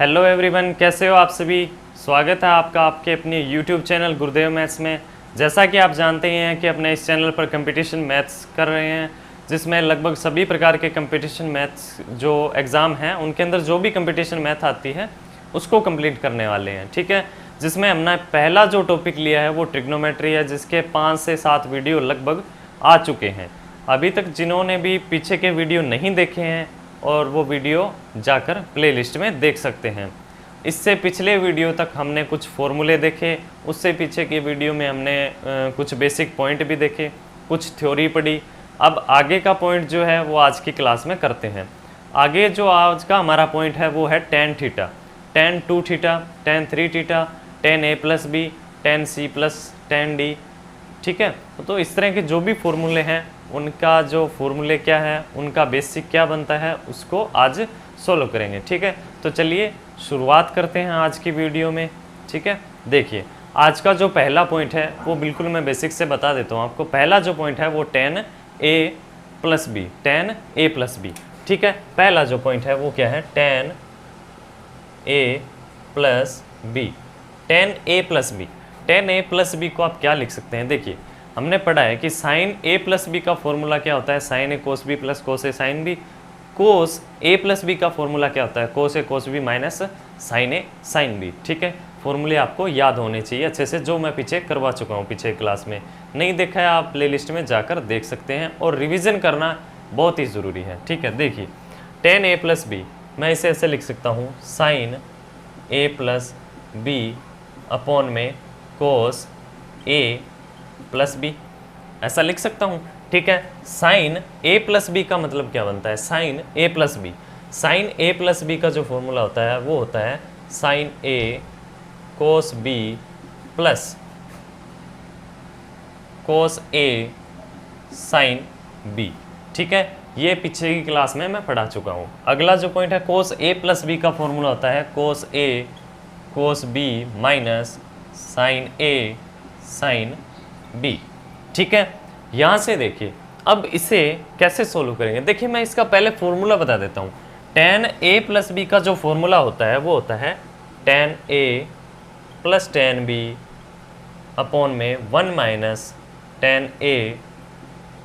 Hello everyone, कैसे हो आप सभी। स्वागत है आपका आपके अपने यूट्यूब चैनल गुरुदेव मैथ्स में। जैसा कि आप जानते ही हैं कि अपने इस चैनल पर कंपटीशन मैथ्स कर रहे हैं, जिसमें लगभग सभी प्रकार के कंपटीशन मैथ्स जो एग्ज़ाम हैं उनके अंदर जो भी कंपटीशन मैथ आती है उसको कंप्लीट करने वाले हैं। ठीक है, जिसमें हमने पहला जो टॉपिक लिया है वो ट्रिग्नोमेट्री है, जिसके 5 से 7 वीडियो लगभग आ चुके हैं। अभी तक जिन्होंने भी पीछे के वीडियो नहीं देखे हैं और वो वीडियो जाकर प्लेलिस्ट में देख सकते हैं। इससे पिछले वीडियो तक हमने कुछ फॉर्मूले देखे, उससे पीछे के वीडियो में हमने कुछ बेसिक पॉइंट भी देखे, कुछ थ्योरी पढ़ी। अब आगे का पॉइंट जो है वो आज की क्लास में करते हैं। आगे जो आज का हमारा पॉइंट है वो है tan theta, tan 2 theta, tan 3 theta, tan a plus B, tan c plus tan d। ठीक है, तो इस तरह के जो भी फॉर्मूले हैं उनका जो फॉर्मूले क्या है, उनका बेसिक क्या बनता है, उसको आज सोल्व करेंगे। ठीक है, तो चलिए शुरुआत करते हैं आज की वीडियो में। ठीक है, देखिए आज का जो पहला पॉइंट है वो बिल्कुल मैं बेसिक से बता देता हूँ आपको। पहला जो पॉइंट है वो tan a plus B, tan a plus B. ठीक है, पहला जो पॉइंट है वो क्या है, tan a plus B, tan a plus B. tan a plus B को आप क्या लिख सकते हैं, देखिए हमने पढ़ा है कि साइन a प्लस बी का फॉर्मूला क्या होता है, sine a cos B plus cos a sine B. Cos a plus B का फॉर्मूला क्या होता है, cos a cos B minus sine a sine B. ठीक है, फॉर्मूले आपको याद होने चाहिए अच्छे से, जो मैं पीछे करवा चुका हूँ पिछले क्लास में। नहीं देखा है आप प्लेलिस्ट में जाकर देख सकते हैं, और रिवीजन करना बहुत ही ज़रूरी है। ठीक है, देखिए tan a प्लस बी मैं इसे ऐसे लिख सकता हूँ, sine a plus B upon में कोस a प्लस बी, ऐसा लिख सकता हूँ। ठीक है, साइन a प्लस बी का मतलब क्या बनता है, sine a plus B. Sign a plus B का जो फॉर्मूला होता है वो होता है sine a cos b plus cos a sine b। ठीक है, ये पीछे की क्लास में मैं पढ़ा चुका हूँ। अगला जो पॉइंट है, कोस a प्लस b का फॉर्मूला होता है cos a cos b minus sine a sine B. ठीक है, यहाँ से देखिए अब इसे कैसे सोल्व करेंगे। देखिए मैं इसका पहले फॉर्मूला बता देता हूँ। tan a प्लस बी का जो फॉर्मूला होता है वो होता है tan a plus tan b upon में 1 minus tan a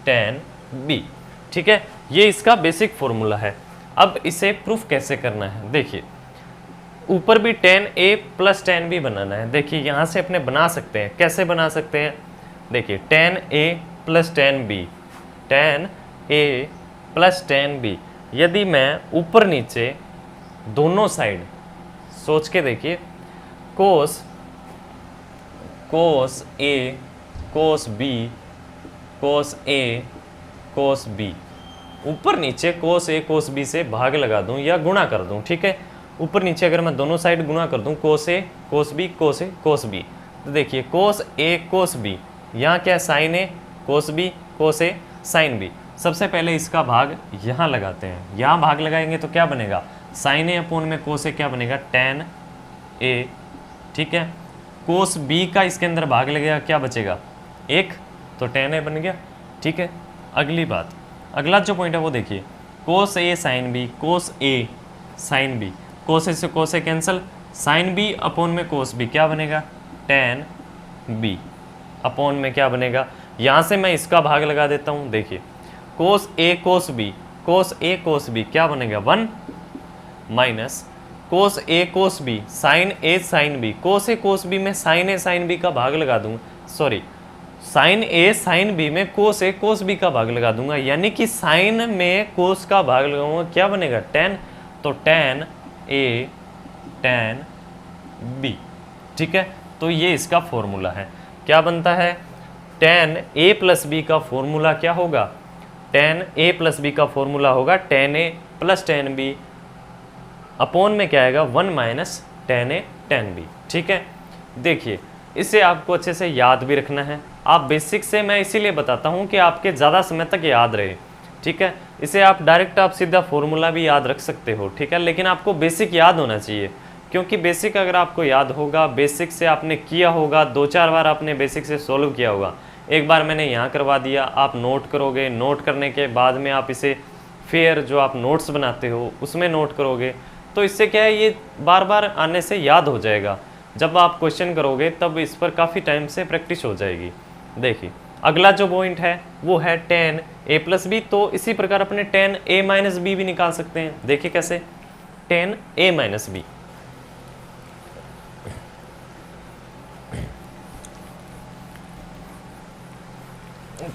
tan b। ठीक है, ये इसका बेसिक फॉर्मूला है। अब इसे प्रूफ कैसे करना है, देखिए ऊपर भी tan a plus tan b बनाना है। देखिए यहाँ से अपने बना सकते हैं, कैसे बना सकते हैं, देखिए tan a plus tan b, tan a plus tan b। यदि मैं ऊपर नीचे दोनों साइड सोच के देखिए, cos a cos b cos a cos b, ऊपर नीचे कोस a कोस b से भाग लगा दूं या गुणा कर दूं। ठीक है, ऊपर नीचे अगर मैं दोनों साइड गुणा कर दूं, कोस a cos b cos a cos b, तो देखिए कोस a कोस b, यहाँ क्या है sine a cos b cos a sine b। सबसे पहले इसका भाग यहाँ लगाते हैं, यहाँ भाग लगाएंगे तो क्या बनेगा, साइन a अपॉन में कोस a क्या बनेगा, tan a। ठीक है, कोस b का इसके अंदर भाग लगेगा, क्या बचेगा, 1, तो tan a बन गया। ठीक है, अगली बात, अगला जो पॉइंट है वो देखिए, cos a sine b cos a sine b, cos a से cos a cancel, sine b upon में कोस b क्या बनेगा, tan b अपॉन में क्या बनेगा, यहाँ से मैं इसका भाग लगा देता हूँ। देखिए cos a cos b, cos a cos b क्या बनेगा, 1 minus cos a cos b sine a sine b, cos a cos b में साइन a साइन b का भाग लगा दूंगा, sorry sine a sine b में कोस a कोस b का भाग लगा दूंगा, यानी कि साइन में कोस का भाग लगाऊंगा, क्या बनेगा, tan, तो tan a tan b। ठीक है, तो ये इसका फॉर्मूला है, क्या बनता है, tan a प्लस बी का फॉर्मूला क्या होगा, tan a प्लस बी का फॉर्मूला होगा tan a plus tan b upon में क्या आएगा, 1 minus tan a tan b। ठीक है, देखिए इसे आपको अच्छे से याद भी रखना है। आप बेसिक से मैं इसीलिए बताता हूँ कि आपके ज़्यादा समय तक याद रहे। ठीक है, इसे आप डायरेक्ट आप सीधा फॉर्मूला भी याद रख सकते हो। ठीक है, लेकिन आपको बेसिक याद होना चाहिए, क्योंकि बेसिक अगर आपको याद होगा, बेसिक से आपने किया होगा, 2-4 बार आपने बेसिक से सॉल्व किया होगा, एक बार मैंने यहाँ करवा दिया, आप नोट करोगे, नोट करने के बाद में आप इसे फिर जो आप नोट्स बनाते हो उसमें नोट करोगे, तो इससे क्या है, ये बार बार आने से याद हो जाएगा। जब आप क्वेश्चन करोगे तब इस पर काफ़ी टाइम से प्रैक्टिस हो जाएगी। देखिए अगला जो पॉइंट है वो है tan a प्लस बी। तो इसी प्रकार अपने tan a माइनस बी भी निकाल सकते हैं। देखिए कैसे, tan a minus B,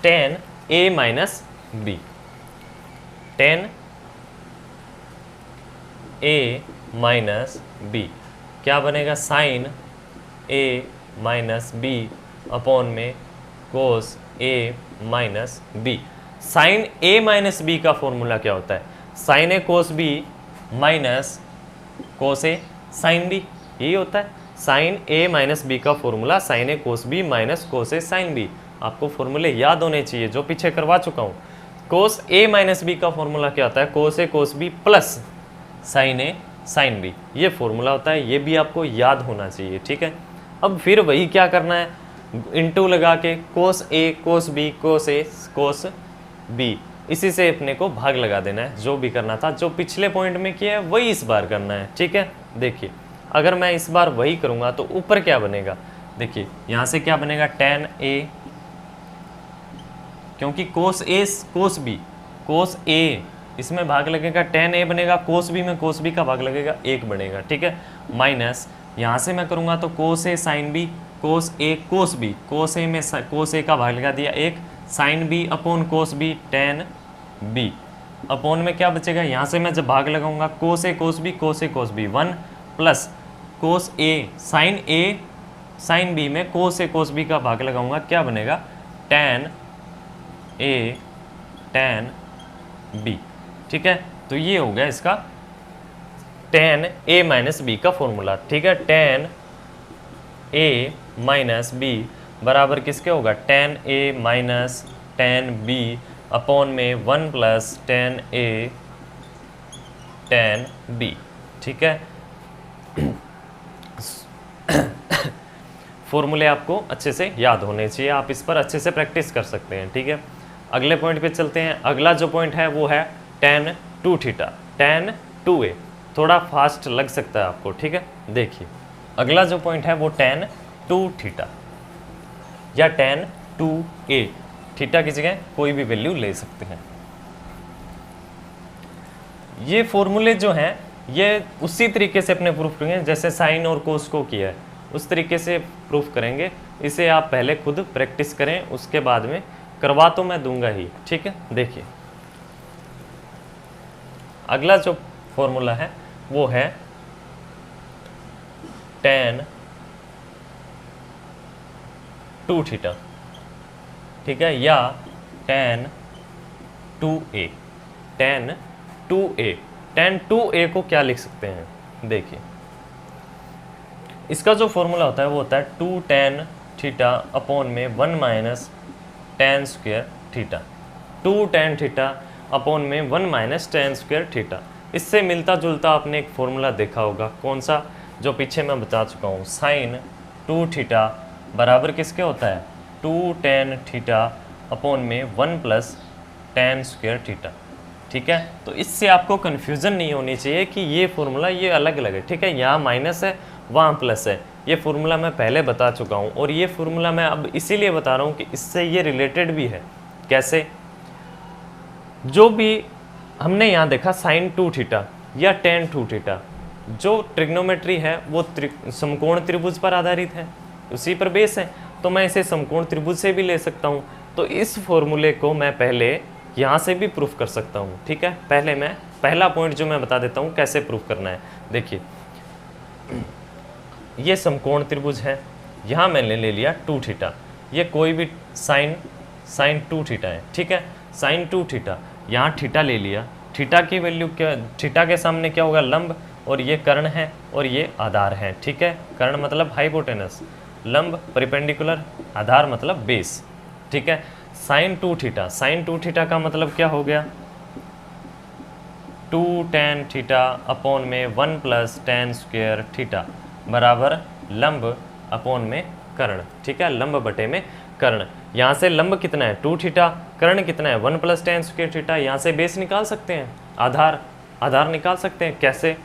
tan a minus B, tan a minus B क्या बनेगा, sine a minus B upon में cos a minus B. Sign a minus B का फॉर्मूला क्या होता है, sine a cos b minus cos a sine b, यही होता है। साइन a माइनस बी का formula sine a cos b minus cos a sine b। आपको फॉर्मूले याद होने चाहिए जो पीछे करवा चुका हूँ। कोस a माइनस बी का फॉर्मूला क्या होता है, cos a cos b plus sine a sine b, ये फॉर्मूला होता है, ये भी आपको याद होना चाहिए। ठीक है, अब फिर वही क्या करना है, इंटू लगा के कोस a cos b cos a cos b, इसी से अपने को भाग लगा देना है। जो भी करना था, जो पिछले पॉइंट में किया है वही इस बार करना है। ठीक है, देखिए अगर मैं इस बार वही करूँगा तो ऊपर क्या बनेगा, देखिए यहाँ से क्या बनेगा, tan a, क्योंकि कोस a cos b, cos a इसमें भाग लगेगा tan a बनेगा, कोस b में कोस b का भाग लगेगा 1 बनेगा। ठीक है, माइनस यहाँ से मैं करूँगा तो cos a sine b, cos a cos b, cos a में कोस a का भाग लगा दिया 1, sine b upon cos b tan b, upon में क्या बचेगा, यहाँ से मैं जब भाग लगाऊंगा cos a cos b cos a cos b 1 plus cos a sine b में कोस a कोस b का भाग लगाऊंगा, क्या बनेगा, tan a tan b। ठीक है, तो ये हो गया इसका tan a माइनस बी का फॉर्मूला। ठीक है, tan a माइनस बी बराबर किसके होगा, tan a minus tan b upon में 1 plus tan a tan b। ठीक है, फॉर्मूले आपको अच्छे से याद होने चाहिए, आप इस पर अच्छे से प्रैक्टिस कर सकते हैं। ठीक है, अगले पॉइंट पे चलते हैं। अगला जो पॉइंट है वो है tan 2 थीटा, tan 2a, थोड़ा फास्ट लग सकता है आपको। ठीक है, देखिए अगला जो पॉइंट है वो tan 2 थीटा या tan 2a, थीटा की जगह कोई भी वैल्यू ले सकते हैं। ये फॉर्मूले जो हैं ये उसी तरीके से अपने प्रूफ करेंगे जैसे साइन और कोस को किया है, उस तरीके से प्रूफ करेंगे। इसे आप पहले खुद प्रैक्टिस करें, उसके बाद में करवा तो मैं दूंगा ही। ठीक है, देखिए अगला जो फॉर्मूला है वो है tan 2 थीटा, ठीक है, या tan 2a, tan 2a, tan 2a को क्या लिख सकते हैं, देखिए इसका जो फॉर्मूला होता है वो होता है 2 tan थीटा अपॉन में 1 minus tan square theta, 2 tan theta upon में 1 माइनस tan स्क्वायर थीटा। इससे मिलता जुलता आपने एक फॉर्मूला देखा होगा, कौन सा, जो पीछे मैं बता चुका हूँ, साइन 2 थीटा बराबर किसके होता है, 2 tan थीटा अपॉन में 1 प्लस tan स्क्वायर थीटा। ठीक है, तो इससे आपको कन्फ्यूज़न नहीं होनी चाहिए कि ये फॉर्मूला ये अलग अलग है। ठीक है, यहाँ माइनस है वहाँ प्लस है, ये फॉर्मूला मैं पहले बता चुका हूँ, और ये फॉर्मूला मैं अब इसीलिए बता रहा हूँ कि इससे ये रिलेटेड भी है। कैसे, जो भी हमने यहाँ देखा साइन 2 थीटा या tan 2 थीटा, जो ट्रिग्नोमेट्री है वो समकोण त्रिभुज पर आधारित है, उसी पर बेस है, तो मैं इसे समकोण त्रिभुज से भी ले सकता हूँ। तो इस फॉर्मूले को मैं पहले यहाँ से भी प्रूफ कर सकता हूँ। ठीक है, पहले मैं पहला पॉइंट जो मैं बता देता हूँ कैसे प्रूफ करना है। देखिए ये समकोण त्रिभुज है, यहाँ मैंने ले लिया 2 थीटा, ये कोई भी साइन 2 थीटा है। ठीक है, साइन 2 थीटा, यहाँ थीटा ले लिया, थीटा की वैल्यू क्या, थीटा के सामने क्या होगा, लंब, और ये कर्ण है और ये आधार है। ठीक है, कर्ण मतलब हाइपोटेनस, लंब परिपेंडिकुलर, आधार मतलब बेस। ठीक है, साइन 2 थीटा, साइन 2 थीटा का मतलब क्या हो गया, 2 tan थीटा अपॉन में 1 प्लस tan स्क्वायर थीटा बराबर लंब अपॉन में कर्ण। ठीक है, लंब बटे में कर्ण। यहाँ से लंब कितना है 2 थीटा, कर्ण कितना है 1 प्लस tan स्क्वायर थीटा। यहाँ से बेस निकाल सकते हैं, आधार निकाल सकते हैं। कैसे,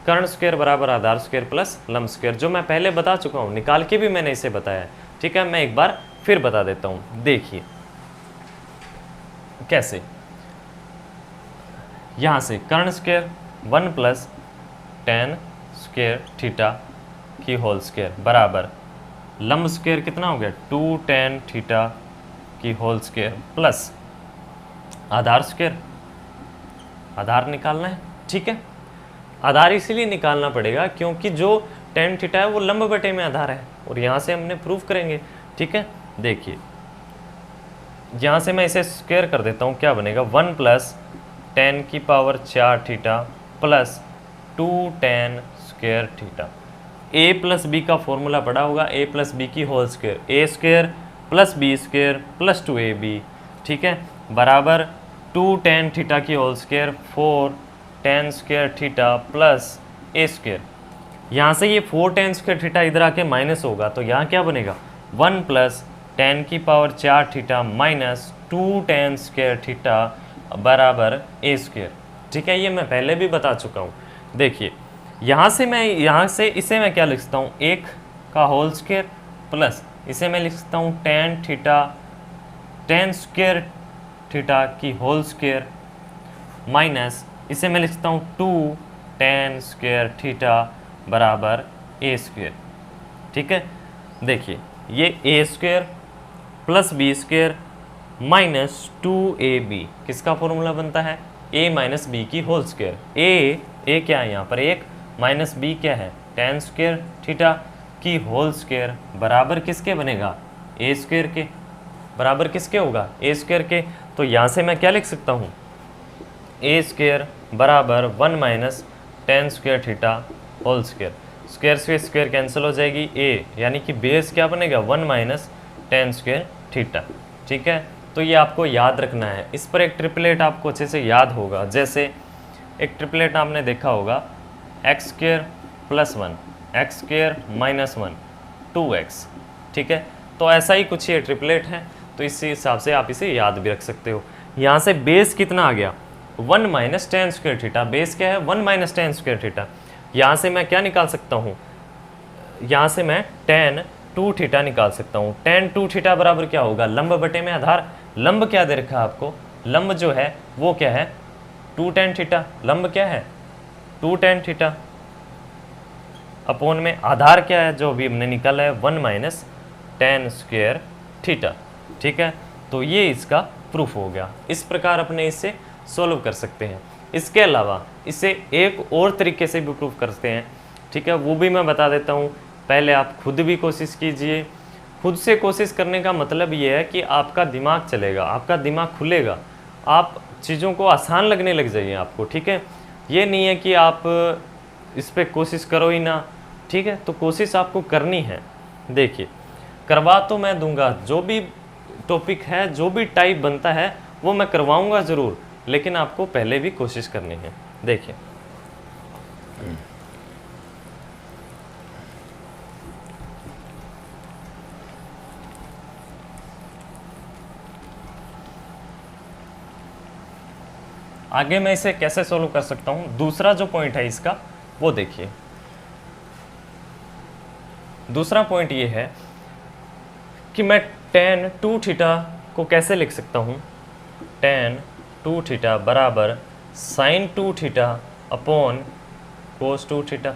कर्ण स्क्वायर बराबर आधार स्क्वायर प्लस लंब स्क्वायर, जो मैं पहले बता चुका हूँ, निकाल के भी मैंने इसे बताया है। ठीक है, मैं एक बार फिर बता देता हूँ। देखिए कैसे, यहाँ से कर्ण square 1 plus tan square theta की होल स्क्वायर बराबर लंब स्क्वायर कितना हो गया 2 tan थीटा की होल स्क्वायर प्लस आधार स्क्वायर, आधार निकालना है। ठीक है, आधार इसीलिए निकालना पड़ेगा क्योंकि जो tan थीटा है वो लंब बटे में आधार है, और यहाँ से हमने प्रूफ करेंगे। ठीक है, देखिए यहाँ से मैं इसे स्क्वायर कर देता हूँ, क्या बनेगा 1 प्लस tan की power 4 theta plus 2 tan square theta. a plus B का फॉर्मूला पड़ा होगा, a प्लस बी की whole square, a square plus B square plus 2ab। ठीक है, बराबर 2 tan थीटा की whole square 4 tan square theta plus a square. यहाँ से ये 4 tan स्क्वायर थीटा इधर आके माइनस होगा, तो यहाँ क्या बनेगा 1 प्लस tan की power 4 theta minus 2 tan square theta बराबर a स्क्वायर। ठीक है, ये मैं पहले भी बता चुका हूँ। देखिए यहाँ से इसे मैं क्या लिख सकता हूँ, 1 का होल स्क्वायर प्लस इसे मैं लिख सकता हूँ tan स्क्वायर थीटा की होल स्क्वायर माइनस इसे मैं लिख सकता हूँ 2 tan स्क्वायर थीटा बराबर a स्क्वायर। ठीक है, देखिए ये a square plus B square minus 2ab किसका फॉर्मूला बनता है, a माइनस बी की होल स्क्वायर। a क्या है यहाँ पर 1 माइनस b क्या है tan स्क्वायर थीटा की होल स्क्वायर बराबर किसके बनेगा a स्क्वायर के, बराबर किसके होगा a स्क्वायर के। तो यहाँ से मैं क्या लिख सकता हूँ, a स्क्वायर बराबर 1 minus tan square theta whole square, square से स्क्वायर कैंसिल हो जाएगी, a यानी कि बेस क्या बनेगा 1 माइनस tan स्क्वायर थीटा। ठीक है, तो ये आपको याद रखना है। इस पर एक ट्रिपलेट आपको अच्छे से याद होगा, जैसे एक ट्रिपलेट आपने देखा होगा x square plus 1 x square minus 1 2x। ठीक है, तो ऐसा ही कुछ ये ट्रिपलेट है, तो इस हिसाब से आप इसे याद भी रख सकते हो। यहाँ से बेस कितना आ गया 1 minus tan square theta, base क्या है 1 माइनस tan स्क्वायर थीटा। यहाँ से मैं क्या निकाल सकता हूँ, यहाँ से मैं tan 2 थीटा निकाल सकता हूँ। tan 2 थीटा बराबर क्या होगा लंब बटे में आधार, लंब क्या दे रखा है आपको, लंब जो है वो क्या है 2 tan थीटा, लंब क्या है 2 tan थीटा अपोन में आधार क्या है जो अभी हमने निकाला है 1 माइनस tan स्क्वायर थीटा। ठीक है, तो ये इसका प्रूफ हो गया। इस प्रकार अपने इसे सोल्व कर सकते हैं। इसके अलावा इसे एक और तरीके से भी प्रूफ करते हैं। ठीक है, वो भी मैं बता देता हूँ, पहले आप खुद भी कोशिश कीजिए। खुद से कोशिश करने का मतलब ये है कि आपका दिमाग चलेगा, आपका दिमाग खुलेगा, आप चीज़ों को आसान लगने लग जाइए आपको। ठीक है, ये नहीं है कि आप इस पर कोशिश करो ही ना। ठीक है, तो कोशिश आपको करनी है। देखिए करवा तो मैं दूंगा, जो भी टॉपिक है जो भी टाइप बनता है वो मैं करवाऊंगा ज़रूर, लेकिन आपको पहले भी कोशिश करनी है। देखिए आगे मैं इसे कैसे सोल्व कर सकता हूँ। दूसरा जो पॉइंट है इसका वो देखिए, दूसरा पॉइंट ये है कि मैं tan 2 थीटा को कैसे लिख सकता हूँ, tan 2 थीटा बराबर sin 2 theta upon cos 2 theta.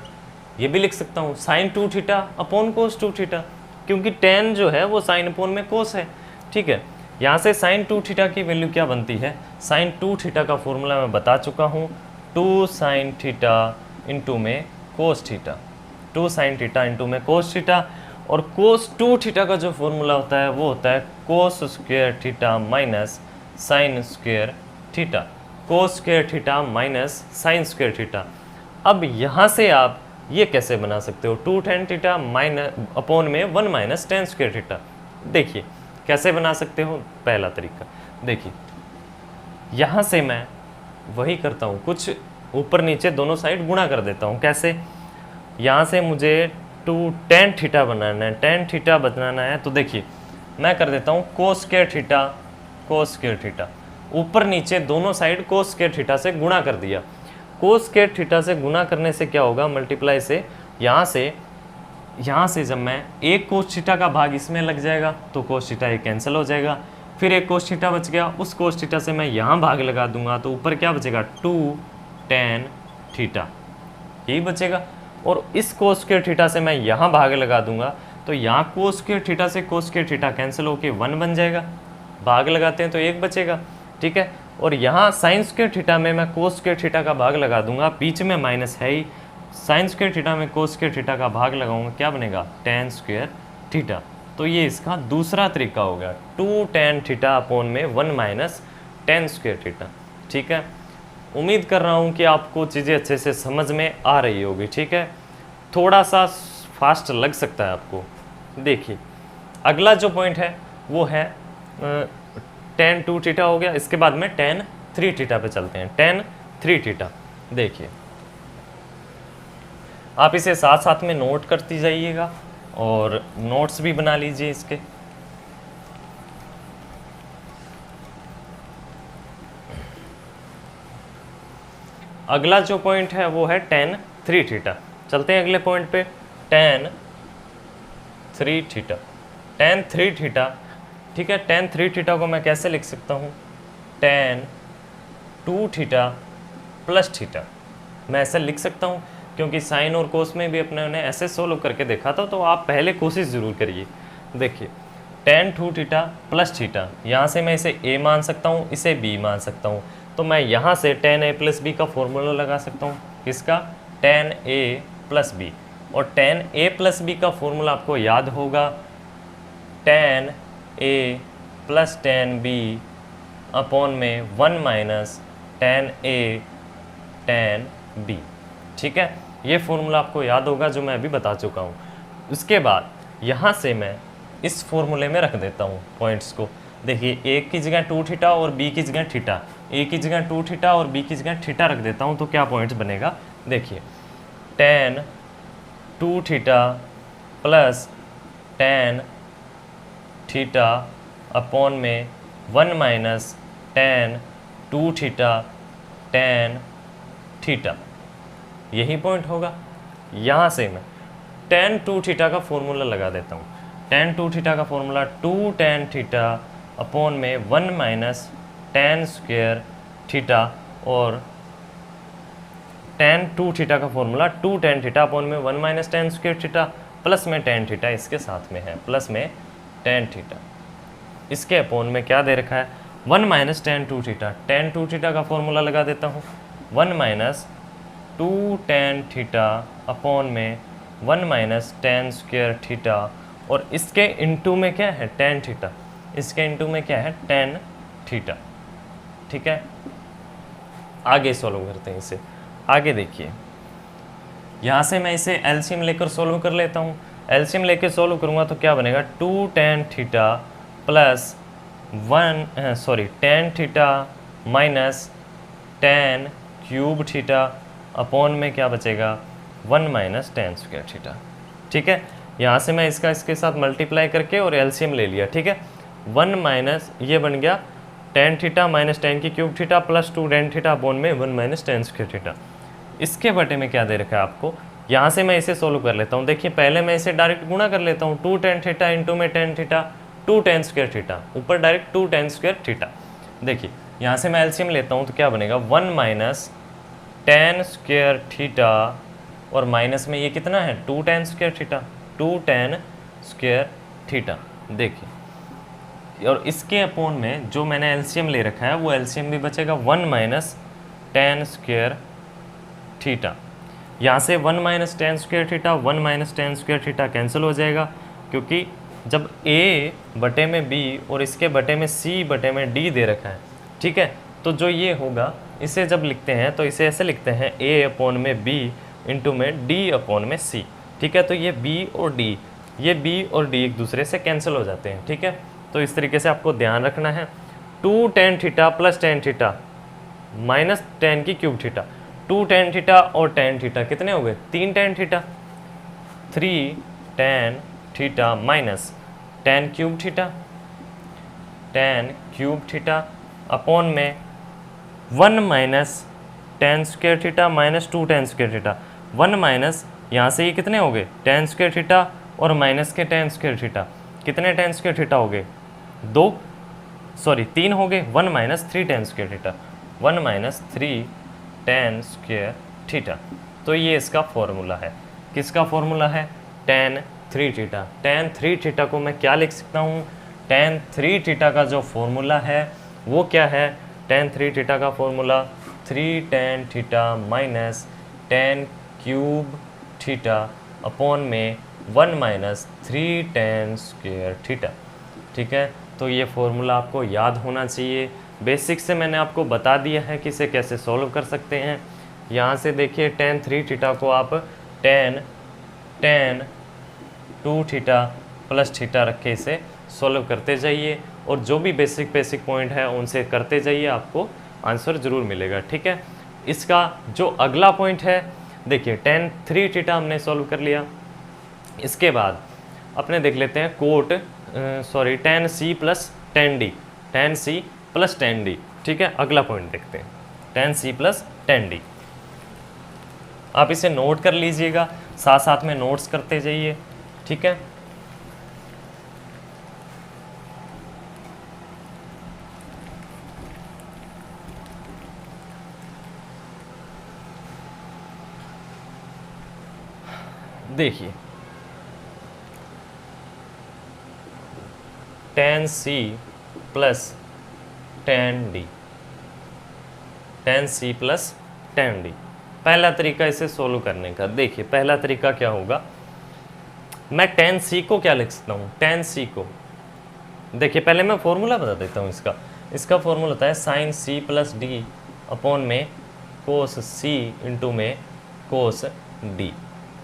ये भी लिख सकता हूँ sin 2 theta upon cos 2 theta, क्योंकि tan जो है वो sin अपॉन में cos है। ठीक है, यहाँ से sin 2 थीटा की वैल्यू क्या बनती है, sin 2 थीटा का फॉर्मूला मैं बता चुका हूँ, 2 sin थीटा इंटू में cos theta, 2 sin theta into में cos थीटा। और cos 2 थीटा का जो फॉर्मूला होता है वो होता है cos square theta minus sin square theta, cos square theta minus sin square theta. अब यहाँ से आप ये कैसे बना सकते हो, 2 tan थीटा माइनस अपॉन में 1 माइनस tan स्क्वायर थीटा। देखिए कैसे बना सकते हो, पहला तरीका देखिए, यहाँ से मैं वही करता हूँ, कुछ ऊपर नीचे दोनों साइड गुणा कर देता हूँ। कैसे, यहाँ से मुझे 2 tan थीटा बनाना है, tan थीटा बनाना है, तो देखिए मैं कर देता हूँ cos square theta, cos square theta, ऊपर नीचे दोनों साइड cos स्क्वायर थीटा से गुणा कर दिया। कोस स्क्वायर थीटा से गुना करने से क्या होगा, मल्टीप्लाई से यहाँ से जब मैं एक कोस थीटा का भाग इसमें लग जाएगा तो कोस थीटा ये कैंसिल हो जाएगा, फिर एक कोस थीटा बच गया, उस कोस थीटा से मैं यहाँ भाग लगा दूंगा तो ऊपर क्या बचेगा 2 tan थीटा, यही बचेगा। और इस कोस स्क्वायर थीटा से मैं यहाँ भाग लगा दूंगा तो यहाँ कोस स्क्वायर थीटा से कोस स्क्वायर थीटा कैंसिल होके 1 बन जाएगा, भाग लगाते हैं तो 1 बचेगा, ठीक है। और यहाँ साइन स्क्वायर थीटा में मैं कोस स्क्वायर थीटा का भाग लगा दूंगा, बीच में माइनस है ही, साइन स्क्वायर थीटा में कोस स्क्वायर थीटा का भाग लगाऊंगा, क्या बनेगा tan स्क्वायर थीटा। तो ये इसका दूसरा तरीका हो गया, 2 tan थीटा अपॉन में 1 माइनस tan स्क्वायर थीटा, ठीक है। उम्मीद कर रहा हूँ कि आपको चीज़ें अच्छे से समझ में आ रही होगी, ठीक है। थोड़ा सा फास्ट लग सकता है आपको। देखिए अगला जो पॉइंट है वो है tan 2 थीटा हो गया, इसके बाद में tan 3 थीटा पे चलते हैं। tan 3 थीटा देखिए, आप इसे साथ साथ में नोट करती जाइएगा और नोट्स भी बना लीजिए इसके। अगला जो पॉइंट है वो है tan 3 थीटा। चलते हैं अगले पॉइंट पे, tan 3 थीटा। tan 3 थीटा, ठीक है। tan 3 थीटा को मैं कैसे लिख सकता हूँ, tan 2 थीटा प्लस थीटा, मैं ऐसे लिख सकता हूँ क्योंकि साइन और कोस में भी अपने ने ऐसे सोल्व करके देखा था, तो आप पहले कोशिश ज़रूर करिए। देखिए tan 2 थीटा प्लस थीटा, यहाँ से मैं इसे a मान सकता हूँ, इसे b मान सकता हूँ, तो मैं यहाँ से tan a प्लस b का फॉर्मूला लगा सकता हूँ। किसका, tan a प्लस b। और tan a प्लस b का फॉर्मूला आपको याद होगा, tan a plus tan b upon में 1 minus tan a tan b, ठीक है। ये फॉर्मूला आपको याद होगा जो मैं अभी बता चुका हूँ। उसके बाद यहाँ से मैं इस फॉर्मूले में रख देता हूँ पॉइंट्स को। देखिए a की जगह 2 थीटा और b की जगह थीटा, a की जगह 2 थीटा और b की जगह थीटा रख देता हूँ, तो क्या पॉइंट्स बनेगा, देखिए tan 2 theta plus tan theta upon में 1 minus tan 2 theta tan theta, यही पॉइंट होगा। यहाँ से मैं tan 2 थीटा का फॉर्मूला लगा देता हूँ। tan 2 थीटा का फॉर्मूला 2 tan थीटा अपॉन में 1 माइनस tan स्क्वायर थीटा, और tan 2 थीटा का फॉर्मूला 2 tan थीटा अपॉन में 1 minus tan square theta plus में tan थीटा इसके साथ में है, प्लस में tan थीटा, इसके अपॉन में क्या दे रखा है 1 minus tan 2 theta. tan 2 theta का फॉर्मूला लगा देता हूँ, 1 माइनस 2 tan थीटा अपॉन में 1 माइनस tan स्क्वायर थीटा, और इसके इनटू में क्या है tan थीटा, इसके इनटू में क्या है tan थीटा, ठीक है। आगे सॉल्व करते हैं इसे। आगे देखिए, यहाँ से मैं इसे एलसीएम लेकर सॉल्व कर लेता हूँ। एलसीएम लेकर सॉल्व करूँगा तो क्या बनेगा 2 tan theta plus tan theta minus tan cube theta upon में क्या बचेगा 1 माइनस tan स्क्वायर थीटा, ठीक है। यहाँ से मैं इसके साथ मल्टीप्लाई करके और एलसीएम ले लिया, ठीक है। 1 माइनस ये बन गया tan थीटा माइनस tan की cube theta plus 2 tan theta upon में 1 माइनस tan स्क्वायर थीटा। इसके बटे में क्या दे रखा है आपको, यहाँ से मैं इसे सोल्व कर लेता हूँ। देखिए पहले मैं इसे डायरेक्ट गुणा कर लेता हूँ, 2 tan थीटा इंटू में tan theta 2 tan square theta, ऊपर डायरेक्ट 2 tan स्क्वायर थीटा। देखिए यहाँ से मैं एलसीएम लेता हूँ तो क्या बनेगा 1 माइनस tan स्क्वायर थीटा, और माइनस में ये कितना है 2 tan square theta, 2 tan square theta. देखिए और इसके अपॉन में जो मैंने एलसीएम ले रखा है वो एलसीएम भी बचेगा 1 माइनस tan स्क्वायर थीटा। यहाँ से 1 minus tan square theta 1 minus tan square theta cancel हो जाएगा, क्योंकि जब a बटे में b और इसके बटे में c बटे में d दे रखा है, ठीक है। तो जो ये होगा इसे जब लिखते हैं तो इसे ऐसे लिखते हैं a अपॉन में b इंटू में d अपॉन में c, ठीक है। तो ये b और d, ये b और d एक दूसरे से कैंसिल हो जाते हैं, ठीक है। तो इस तरीके से आपको ध्यान रखना है। 2 tan theta plus tan theta minus tan की क्यूब थीटा, 2 tan थीटा और tan थीटा कितने हो गए 3 tan theta, 3 tan theta minus tan cube theta, tan cube theta upon में 1 minus ten square theta minus 2 ten square theta, 1 minus यहाँ से ये कितने हो गए टेन स्क्वायर थीटा और माइनस के टेन स्क्वायर थीटा, कितने टेन स्क्वायर थीटा हो गए 3 हो गए, 1 minus 3 ten square theta, 1 minus 3 ten square theta. तो ये इसका फॉर्मूला है, किसका फॉर्मूला है टेन 3 थीटा। टेन 3 थीटा को मैं क्या लिख सकता हूँ, टेन 3 थीटा का जो फॉर्मूला है वो क्या है, टेन 3 थीटा का formula 3 tan theta minus ten cube theta upon में 1 माइनस 3 टेन स्क्वायर थीटा। ठीक है, तो ये फॉर्मूला आपको याद होना चाहिए। बेसिक से मैंने आपको बता दिया है कि इसे कैसे सॉल्व कर सकते हैं। यहाँ से देखिए टेन 3 थीटा को आप टेन 2 थीटा प्लस थीटा रख के इसे सॉल्व करते जाइए और जो भी बेसिक पॉइंट है उनसे करते जाइए, आपको आंसर ज़रूर मिलेगा। ठीक है, इसका जो अगला पॉइंट है देखिए टेन 3 थीटा हमने सॉल्व कर लिया। इसके बाद अपने देख लेते हैं tan C plus tan D, tan C plus tan D. ठीक है, अगला पॉइंट देखते हैं tan C plus tan D. आप इसे नोट कर लीजिएगा, साथ साथ में नोट्स करते जाइए। ठीक है, देखिए tan C plus tan D, tan C plus tan D. पहला तरीका इसे सोल्व करने का, देखिए पहला तरीका क्या होगा, मैं टेन सी को क्या लिख सकता हूँ, टेन सी को देखिए पहले मैं फॉर्मूला बता देता हूँ इसका फॉर्मूला होता है sine C plus D upon में कोस सी इंटू में कोस डी।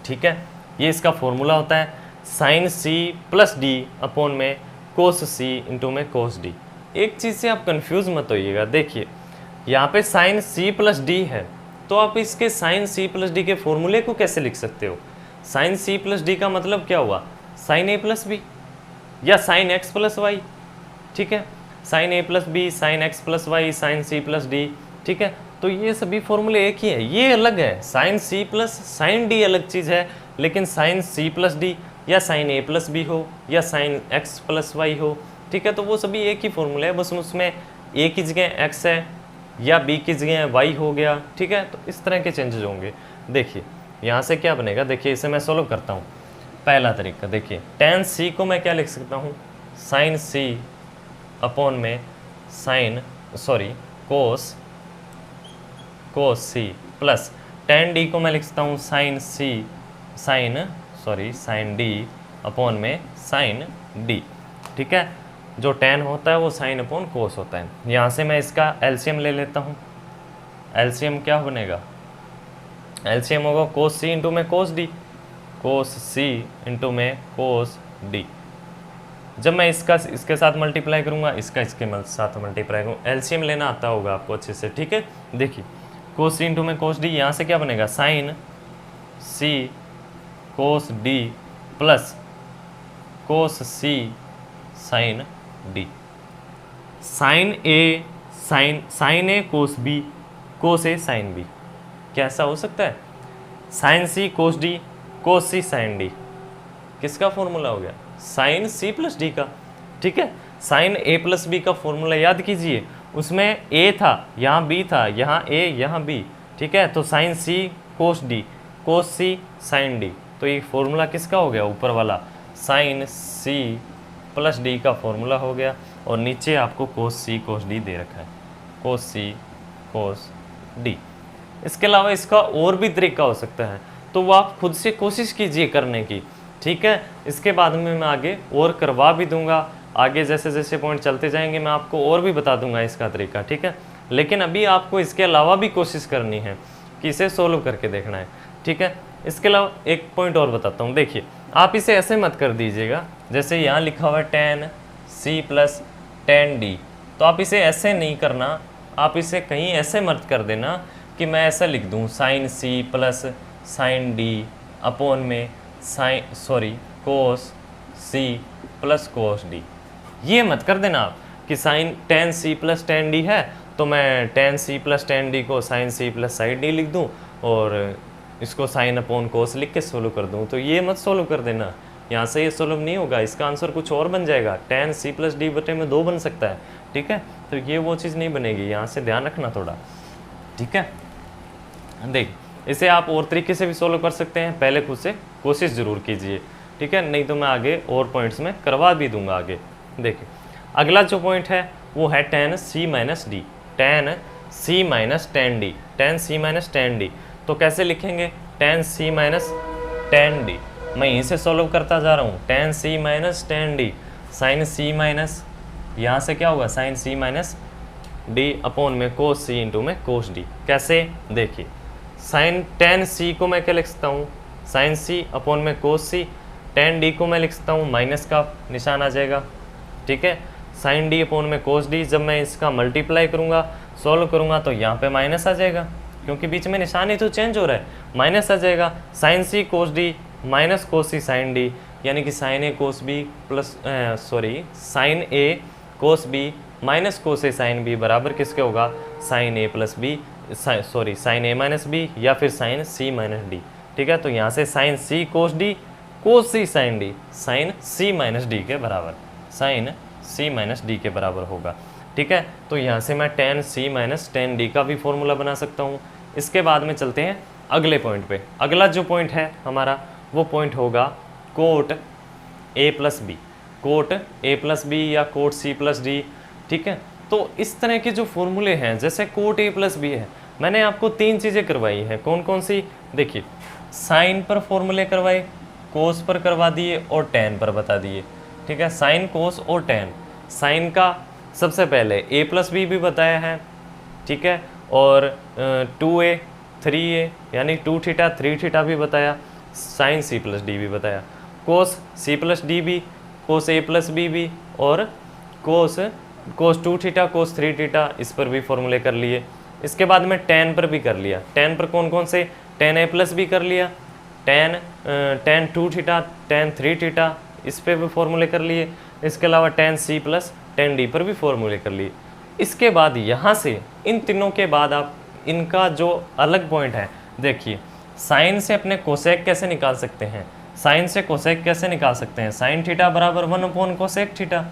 ठीक है, ये इसका फॉर्मूला होता है sine C plus D upon में कोस सी इंटू में कोस डी। एक चीज़ से आप कंफ्यूज मत होइएगा, देखिए यहाँ पे साइन सी प्लस डी है तो आप इसके साइन सी प्लस डी के फॉर्मूले को कैसे लिख सकते हो, साइन सी प्लस डी का मतलब क्या हुआ, साइन ए प्लस बी या साइन एक्स प्लस वाई। ठीक है, sine A plus B, sine X plus Y, sine C plus D. ठीक है, तो ये सभी फॉर्मूले एक ही है, ये अलग है, sine C plus sine D अलग चीज़ है, लेकिन साइन सी प्लस डी या साइन ए प्लस बी हो या साइन एक्स प्लस वाई हो, ठीक है, तो वो सभी एक ही फॉर्मूला है, बस उसमें ए की जगह एक्स है या बी की जगह वाई हो गया। ठीक है, तो इस तरह के चेंजेस होंगे। देखिए यहाँ से क्या बनेगा, देखिए इसे मैं सोल्व करता हूँ। पहला तरीका देखिए टेन सी को मैं क्या लिख सकता हूँ, साइन सी अपॉन में कोस सी प्लस टेन डी को मैं लिख सकता हूँ साइन डी अपॉन में साइन डी। ठीक है, जो टेन होता है वो साइन अपॉन कोस होता है। यहाँ से मैं इसका एलसीएम ले लेता हूँ। एलसीएम क्या बनेगा, एलसीएम होगा कोस सी इंटू में कोस डी, कोस सी इंटू में कोस डी। जब मैं इसके साथ मल्टीप्लाई करूँगा, इसका इसके साथ मल्टीप्लाई करूँगा, एलसीएम लेना आता होगा आपको अच्छे से। ठीक है, देखिए कोस सी इंटू में कोस डी, यहाँ से क्या बनेगा साइन सी कोस डी प्लस कोस सी साइन डी। साइन ए कोस बी, कोस ए साइन बी, कैसा हो सकता है, साइन सी कोस डी कोस सी साइन डी, किसका फॉर्मूला हो गया, साइन सी प्लस डी का। ठीक है, साइन ए प्लस बी का फॉर्मूला याद कीजिए, उसमें ए था, यहाँ बी था, यहाँ ए यहाँ बी। ठीक है, तो साइन सी कोस डी कोस सी साइन डी, तो ये फॉर्मूला किसका हो गया, ऊपर वाला साइन सी प्लस डी का फॉर्मूला हो गया, और नीचे आपको कोस सी कोस डी दे रखा है, कोस सी कोस डी। इसके अलावा इसका और भी तरीका हो सकता है, तो वो आप खुद से कोशिश कीजिए करने की। ठीक है, इसके बाद में मैं आगे और करवा भी दूंगा, आगे जैसे जैसे पॉइंट चलते जाएंगे मैं आपको और भी बता दूंगा इसका तरीका। ठीक है, लेकिन अभी आपको इसके अलावा भी कोशिश करनी है कि इसे सोल्व करके देखना है। ठीक है, इसके अलावा एक पॉइंट और बताता हूँ, देखिए आप इसे ऐसे मत कर दीजिएगा, जैसे यहाँ लिखा हुआ है tan C plus tan D, तो आप इसे ऐसे नहीं करना, आप इसे कहीं ऐसे मत कर देना कि मैं ऐसा लिख दूँ sine C plus sine D upon में cos C plus cos D, ये मत कर देना आप कि sine tan C plus tan D है तो मैं tan c plus tan d को sin c plus sin d लिख दूँ और इसको sin अपॉन cos लिख के सोल्व कर दूँ। तो ये मत सोल्व कर देना, यहाँ से ये सोल्व नहीं होगा, इसका आंसर कुछ और बन जाएगा, tan c प्लस d बटे में 2 बन सकता है, ठीक है। तो ये वो चीज़ नहीं बनेगी, यहाँ से ध्यान रखना थोड़ा, ठीक है। देख, इसे आप और तरीके से भी सोल्व कर सकते हैं, पहले खुद से कोशिश ज़रूर कीजिए, ठीक है, नहीं तो मैं आगे और पॉइंट्स में करवा भी दूंगा आगे। देखिए अगला जो पॉइंट है वो है tan c minus D, tan c minus tan d, tan c minus tan d। तो कैसे लिखेंगे, tan c minus tan d, मैं यहीं से सॉल्व करता जा रहा हूँ, tan c minus tan d, sin c minus, यहाँ से क्या होगा sin c minus d upon में cos c इंटू में cos d। कैसे, देखिए sin tan c को मैं क्या लिख सकता हूँ, sin c अपॉन में cos c, tan d को मैं लिख सकता हूँ माइनस का निशान आ जाएगा, ठीक है, sin d अपॉन में cos d। जब मैं इसका मल्टीप्लाई करूँगा, सॉल्व करूँगा तो यहाँ पे माइनस आ जाएगा, क्योंकि बीच में निशान ही तो चेंज हो रहा है, माइनस आ जाएगा, sin c cos d minus cos c sin d, यानी कि sin a cos b plus sin a cos b minus cos a sin b बराबर किसके होगा, sin a plus b, sin a minus b या फिर sin c minus d, ठीक है। तो यहाँ से sin c cos d cos c sin d sin c minus d के बराबर, sin c माइनस d के बराबर होगा, ठीक है। तो यहाँ से मैं tan c minus tan d का भी फॉर्मूला बना सकता हूँ। इसके बाद में चलते हैं अगले पॉइंट पे। अगला जो पॉइंट है हमारा वो पॉइंट होगा cot a plus B, cot a plus B या कोट c प्लस डी, ठीक है। तो इस तरह के जो फॉर्मूले हैं, जैसे कोट a प्लस बी है, मैंने आपको 3 चीज़ें करवाई हैं, कौन कौन सी, देखिए साइन पर फॉर्मूले करवाए, कोस पर करवा दिए और tan पर बता दिए, ठीक है। साइन, कोस और tan। साइन का सबसे पहले a प्लस बी भी बताया है, ठीक है, और 2a 3a यानी 2 थीटा 3 थीटा भी बताया, साइन c प्लस डी भी बताया, कोस c प्लस डी भी, कोस a प्लस बी भी, और कोस 2 थीटा कोस 3 थीटा, इस पर भी फॉर्मूले कर लिए। इसके बाद में tan पर भी कर लिया, tan पर कौन कौन से, tan a प्लस भी कर लिया, tan 2 थीटा tan 3 थीटा, इस पर भी फॉर्मूले कर लिए। इसके अलावा tan c plus tan d पर भी फॉर्मूले कर लिए। इसके बाद यहाँ से इन तीनों के बाद आप इनका जो अलग पॉइंट है, देखिए साइन से अपने कोसेक कैसे निकाल सकते हैं, साइन से कोसेक कैसे निकाल सकते हैं, साइन थीटा बराबर 1 अपॉन कोसेक थीटा,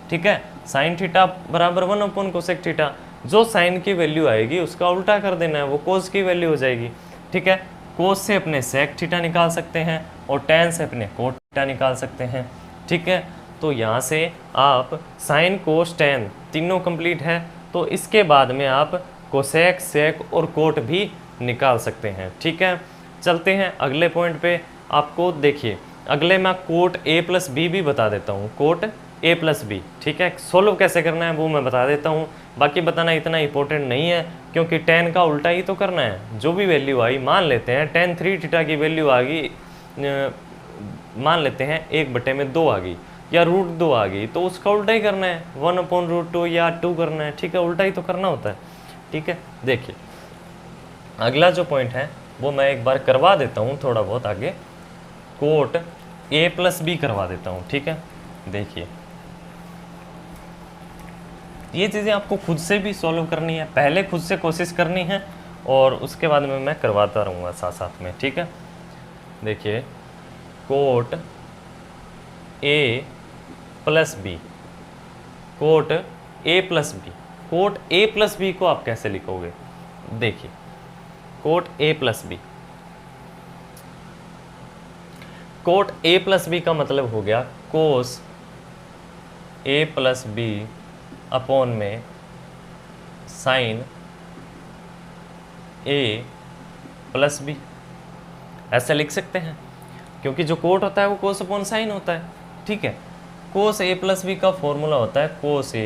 ठीक है, साइन थीटा बराबर 1 अपॉन कोसेक थीटा। जो साइन की वैल्यू आएगी उसका उल्टा कर देना है, वो कोस की वैल्यू हो जाएगी, ठीक है। कोस से अपने सेक थीटा निकाल सकते हैं और टैन से अपने कोट थीटा निकाल सकते हैं, ठीक है। तो यहाँ से आप साइन, कोस, टैन तीनों कंप्लीट है, तो इसके बाद में आप कोसेक, सेक और कोट भी निकाल सकते हैं, ठीक है। चलते हैं अगले पॉइंट पे। आपको देखिए अगले मैं कोट a प्लस बी भी बता देता हूँ, कोट a प्लस बी, ठीक है। सोल्व कैसे करना है वो मैं बता देता हूँ, बाकी बताना इतना इंपॉर्टेंट नहीं है, क्योंकि tan का उल्टा ही तो करना है। जो भी वैल्यू आई, मान लेते हैं tan 3 थीटा की वैल्यू आ गई, मान लेते हैं 1/2 आ गई या √2 आ गई, तो उसका उल्टा ही करना है, 1/√2 या 2 करना है, ठीक है, उल्टा ही तो करना होता है, ठीक है। देखिए अगला जो पॉइंट है वो मैं एक बार करवा देता हूँ थोड़ा बहुत आगे, कोट a प्लस बी करवा देता हूँ, ठीक है। देखिए ये चीज़ें आपको खुद से भी सॉल्व करनी है, पहले खुद से कोशिश करनी है और उसके बाद में मैं करवाता रहूँगा साथ साथ में, ठीक है। देखिए cot a plus B, cot a plus B, cot a plus B को आप कैसे लिखोगे, देखिए cot a plus B, cot a plus B का मतलब हो गया cos a plus B upon में साइन a प्लस बी, ऐसे लिख सकते हैं, क्योंकि जो कोट होता है वो कोस अपॉन साइन होता है, ठीक है। कोस a प्लस बी का फॉर्मूला होता है cos a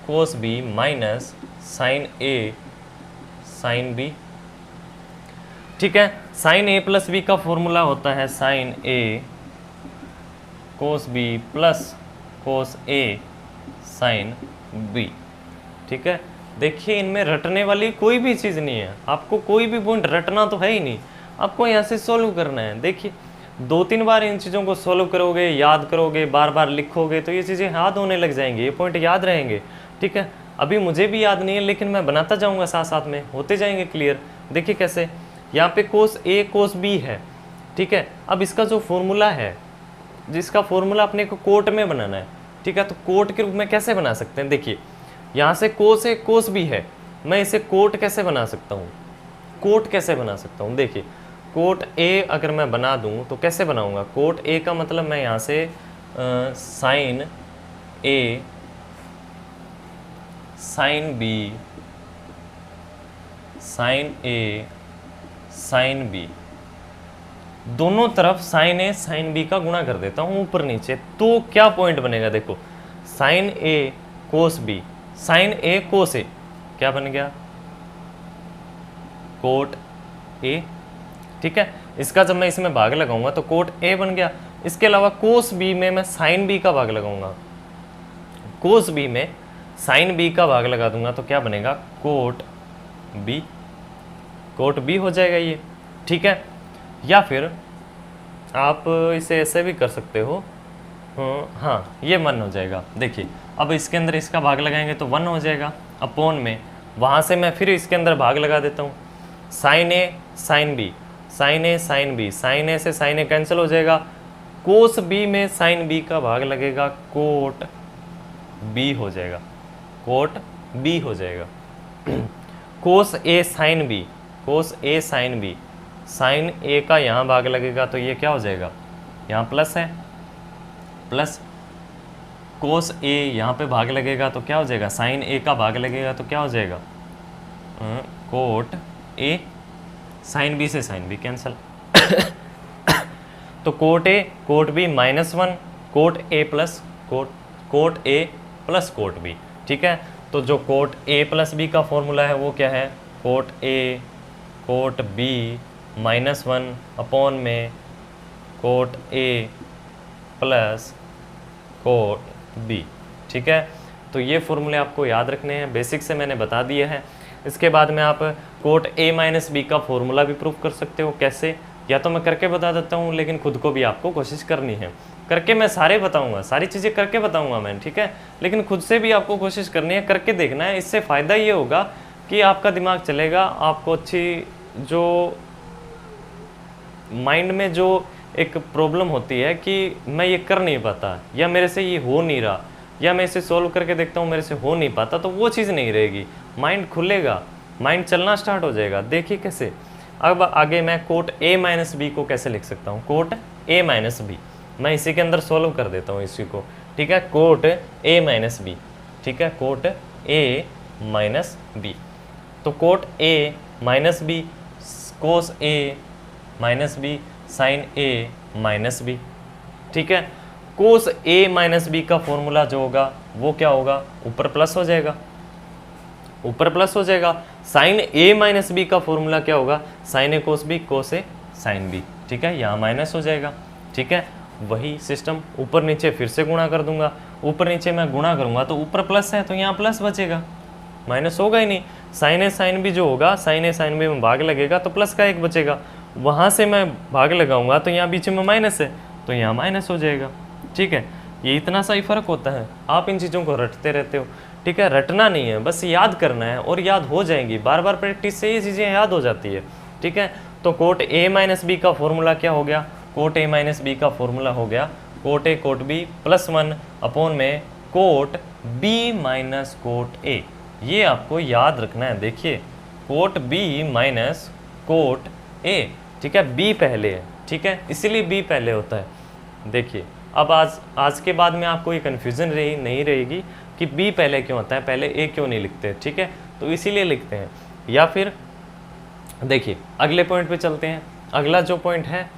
cos b minus sine a sine b, ठीक है। साइन a प्लस बी का फॉर्मूला होता है sine a cos b plus cos a sine b, ठीक है। देखिए इनमें रटने वाली कोई भी चीज़ नहीं है, आपको कोई भी पॉइंट रटना तो है ही नहीं, आपको यहाँ से सॉल्व करना है। देखिए 2-3 बार इन चीज़ों को सॉल्व करोगे, याद करोगे, बार बार लिखोगे, तो ये चीज़ें याद होने लग जाएंगी, ये पॉइंट याद रहेंगे, ठीक है। अभी मुझे भी याद नहीं है, लेकिन मैं बनाता जाऊंगा, साथ साथ में होते जाएंगे क्लियर। देखिए कैसे, यहाँ पे कोस ए कोस बी है, ठीक है। अब इसका जो फॉर्मूला है, जिसका फॉर्मूला अपने को कोट में बनाना है, ठीक है, तो कोट के रूप में कैसे बना सकते हैं। देखिए यहाँ से कोस ए कोस बी है, मैं इसे कोट कैसे बना सकता हूँ, कोट कैसे बना सकता हूँ। देखिए कोट ए अगर मैं बना दूँ तो कैसे बनाऊँगा। कोट ए का मतलब मैं यहाँ से साइन ए साइन बी साइन ए साइन बी, दोनों तरफ साइन ए साइन बी का गुणा कर देता हूँ ऊपर नीचे। तो क्या पॉइंट बनेगा, देखो साइन ए कोस बी, साइन ए कोस ए, क्या बन गया कोट ए, ठीक है। इसका जब मैं इसमें भाग लगाऊंगा तो कोट ए बन गया। इसके अलावा कोस बी में मैं साइन बी का भाग लगाऊंगा, कोस बी में साइन बी का भाग लगा दूंगा तो क्या बनेगा कोट बी, कोट बी हो जाएगा ये, ठीक है। या फिर आप इसे ऐसे भी कर सकते हो, हाँ ये 1 हो जाएगा। देखिए अब इसके अंदर इसका भाग लगाएंगे तो 1 हो जाएगा अपॉन में, वहाँ से मैं फिर इसके अंदर भाग लगा देता हूँ, साइन ए साइन बी, साइन ए साइन बी, साइन ए से साइन ए कैंसिल हो जाएगा, कोस बी में साइन बी का भाग लगेगा, कोट बी हो जाएगा, कोट बी हो जाएगा। कोस ए साइन बी, कोस ए साइन बी, साइन ए का यहाँ भाग लगेगा तो ये क्या हो जाएगा, यहाँ प्लस है, प्लस कोस ए यहाँ पे भाग लगेगा तो क्या हो जाएगा, साइन ए का भाग लगेगा तो क्या हो जाएगा कोट ए, साइन बी से साइन बी कैंसिल तो cot A cot B -1, cot A plus cot A plus cot B, ठीक है। तो जो कोट ए प्लस बी का फॉर्मूला है वो क्या है, cot A cot B -1 upon में cot A plus cot B, ठीक है। तो ये फॉर्मूले आपको याद रखने हैं, बेसिक से मैंने बता दिए हैं। इसके बाद में आप कोट ए माइनस बी का फॉर्मूला भी प्रूव कर सकते हो। कैसे, या तो मैं करके बता देता हूँ, लेकिन खुद को भी आपको कोशिश करनी है। करके मैं सारे बताऊंगा, सारी चीज़ें करके बताऊंगा मैं, ठीक है, लेकिन खुद से भी आपको कोशिश करनी है, करके देखना है। इससे फ़ायदा ये होगा कि आपका दिमाग चलेगा, आपको अच्छी जो माइंड में जो एक प्रॉब्लम होती है कि मैं ये कर नहीं पाता, या मेरे से ये हो नहीं रहा, या मैं इसे सॉल्व करके देखता हूँ मेरे से हो नहीं पाता, तो वो चीज़ नहीं रहेगी। माइंड खुलेगा, माइंड चलना स्टार्ट हो जाएगा। देखिए कैसे, अब आगे मैं कोट ए माइनस बी को कैसे लिख सकता हूँ, कोट ए माइनस बी, मैं इसी के अंदर सॉल्व कर देता हूँ इसी को, ठीक है। कोट ए माइनस बी, ठीक है, कोट ए माइनस बी, तो cot A minus B cos A minus B sine A minus B, ठीक है। कोस ए माइनस बी का फॉर्मूला जो होगा वो क्या होगा, ऊपर प्लस हो जाएगा, ऊपर प्लस हो जाएगा। साइन ए माइनस बी का फॉर्मूला क्या होगा, साइन ए कोस बी कोस ए साइन बी, ठीक है, यहाँ माइनस हो जाएगा, ठीक है। वही सिस्टम ऊपर नीचे फिर से गुणा कर दूंगा, ऊपर नीचे मैं गुणा करूंगा तो ऊपर प्लस है तो यहाँ प्लस बचेगा, माइनस होगा ही नहीं। साइन ए साइन बी जो होगा, साइन ए साइन बी में भाग लगेगा तो प्लस का 1 बचेगा, वहाँ से मैं भाग लगाऊंगा तो यहाँ बीच में माइनस है तो यहाँ माइनस हो जाएगा, ठीक है। ये इतना सा ही फ़र्क होता है। आप इन चीज़ों को रटते रहते हो, ठीक है, रटना नहीं है, बस याद करना है और याद हो जाएंगी। बार बार प्रैक्टिस से ये चीज़ें याद हो जाती है, ठीक है। तो कोट ए माइनस बी का फॉर्मूला क्या हो गया, कोट ए माइनस बी का फॉर्मूला हो गया cot A cot B +1 upon में cot B minus cot A. ये आपको याद रखना है। देखिए cot B minus cot A, ठीक है, बी पहले है, ठीक है, इसीलिए बी पहले होता है। देखिए अब आज के बाद में आपको ये कन्फ्यूज़न नहीं रहेगी कि बी पहले क्यों होता है, पहले ए क्यों नहीं लिखते, ठीक है, तो इसीलिए लिखते हैं। या फिर देखिए अगले पॉइंट पे चलते हैं। अगला जो पॉइंट है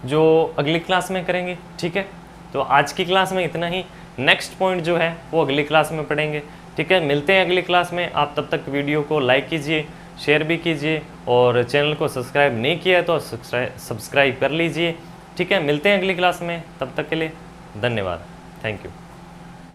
जो अगली क्लास में करेंगे, ठीक है। तो आज की क्लास में इतना ही, नेक्स्ट पॉइंट जो है वो अगली क्लास में पढ़ेंगे, ठीक है। मिलते हैं अगली क्लास में। आप तब तक वीडियो को लाइक कीजिए, शेयर भी कीजिए, और चैनल को सब्सक्राइब नहीं किया है तो सब्सक्राइब कर लीजिए, ठीक है। मिलते हैं अगली क्लास में, तब तक के लिए धन्यवाद, थैंक यू।